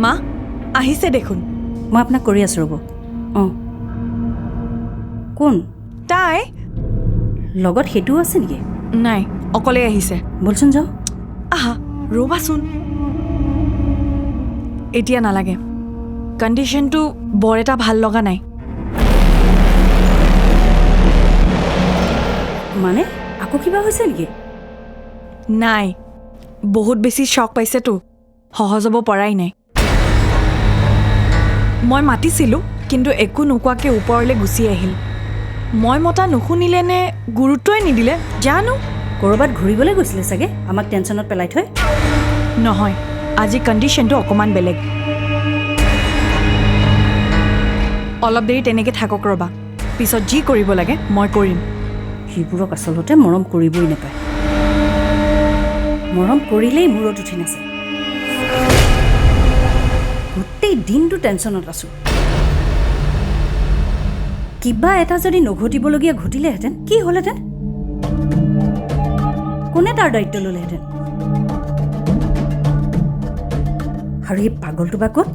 মা আহিছে দেখোন মই আপোনাক কৰি আছোঁ ৰ'ব অঁ কোন তাই লগত সেইটোও আছে নেকি নাই অকলে আহিছে বলচোন যাওঁ আহা ৰ'বাচোন এতিয়া নালাগে কণ্ডিশ্যনটো বৰ এটা ভাল লগা নাই মানে আকৌ কিবা হৈছে নেকি নাই বহুত বেছি শ্বক পাইছেতো সহজ হ'ব পৰাই নাই মই মাতিছিলোঁ কিন্তু একো নোকোৱাকৈ ওপৰলৈ গুচি আহিল মই মতা নুশুনিলে নে গুৰুত্বই নিদিলে জানো ক'ৰবাত ঘূৰিবলৈ গৈছিলে চাগে আমাক টেনশ্যনত পেলাই থৈ নহয় আজি কণ্ডিশ্যনটো অকণমান বেলেগ অলপ দেৰি তেনেকৈ থাকক ৰ'বা পিছত যি কৰিব লাগে মই কৰিম সেইবোৰক আচলতে মৰম কৰিবই নাপায় মৰম কৰিলেই মূৰত উঠি নাছে গোটেই দিনটো টেনশ্যনত আছোঁ কিবা এটা যদি নঘটিবলগীয়া ঘটিলেহেঁতেন কি হ'লহেঁতেন কোনে তাৰ দায়িত্ব ল'লেহেঁতেন আৰু এই পাগলটো বা ক'ত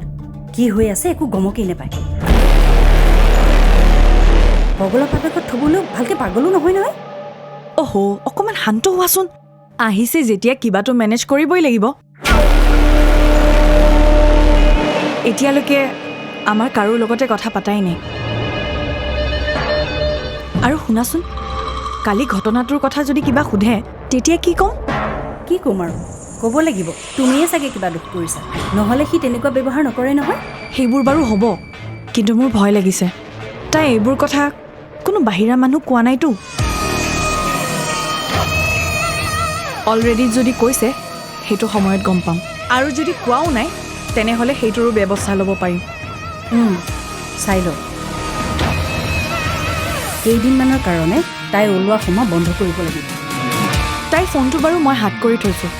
কি হৈ আছে একো গমকেই নাপায় পগলা পাপেকত থ'বলৈও ভালকৈ পাগলো নহয় নহয় অহ অকণমান শান্ত হোৱাচোন আহিছে যেতিয়া কিবাটো মেনেজ কৰিবই লাগিব এতিয়ালৈকে আমাৰ কাৰো লগতে কথা পাতাই নাই আৰু শুনাচোন কালি ঘটনাটোৰ কথা যদি কিবা সোধে তেতিয়া কি ক'ম আৰু ক'ব লাগিব তুমিয়ে চাগে কিবা দুখ কৰিছা নহ'লে সি তেনেকুৱা ব্যৱহাৰ নকৰে নহয় সেইবোৰ বাৰু হ'ব কিন্তু মোৰ ভয় লাগিছে তাই এইবোৰ কথা কোনো বাহিৰা মানুহ কোৱা নাইতো অলৰেডি যদি কৈছে সেইটো সময়ত গম পাম আৰু যদি কোৱাও নাই তেনেহ'লে সেইটোৰো ব্যৱস্থা ল'ব পাৰিম চাই লওঁ কেইদিনমানৰ কাৰণে তাই ওলোৱা সময় বন্ধ কৰিব লাগিব তাইৰ ফোনটো বাৰু মই হাত কৰি থৈছোঁ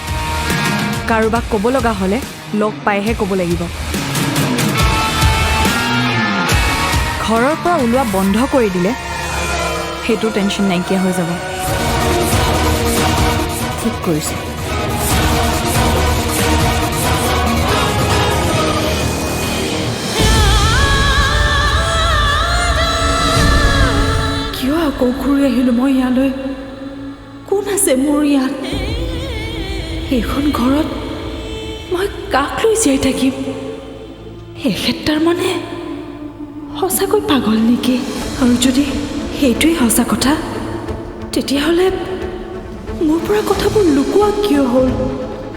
কাৰোবাক ক'ব লগা হ'লে লগ পাইহে ক'ব লাগিব ঘৰৰ পৰা ওলোৱা বন্ধ কৰি দিলে সেইটো টেনশ্যন নাইকিয়া হৈ যাব ঠিক কৰিছে কিয় আকৌ ঘূৰি আহিলোঁ মই ইয়ালৈ কোন আছে মোৰ ইয়াত এইখন ঘৰত মই কাক লৈ জীয়াই থাকিম এখেত তাৰমানে সঁচাকৈ পাগল নেকি আৰু যদি সেইটোৱেই সঁচা কথা তেতিয়াহ'লে মোৰ পৰা কথাবোৰ লুকোৱা কিয় হ'ল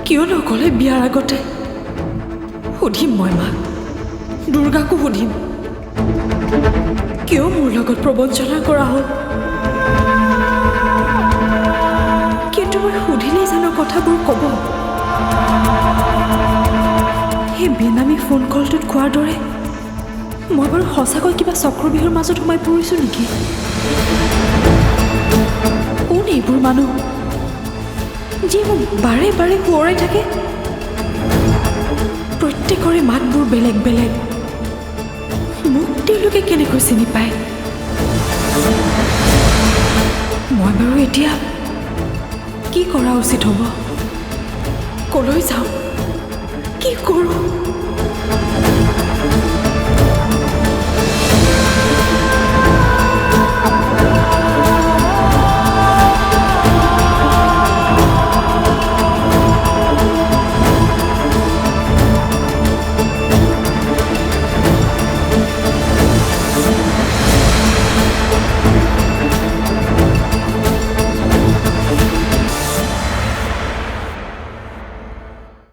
কিয় নক'লে বিয়াৰ আগতে সুধিম মই মাক দুৰ্গাকো সুধিম কিয় মোৰ লগত প্ৰবঞ্চনা কৰা হ'ল কিন্তু মই সুধিলেই জানো কথাবোৰ ক'ব সেই বেনামী ফোন কলটোত কোৱাৰ দৰে মই বাৰু সঁচাকৈ কিবা চক্ৰবিহুৰ মাজত সোমাই পৰিছোঁ নেকি কোন এইবোৰ মানুহ যি মোক বাৰে বাৰে সোঁৱৰাই থাকে প্ৰত্যেকৰে মাতবোৰ বেলেগ বেলেগ মোক তেওঁলোকে কেনেকৈ চিনি পায় মই বাৰু এতিয়া কি কৰা উচিত হ'ব ক'লৈ যাওঁ কি কৰোঁ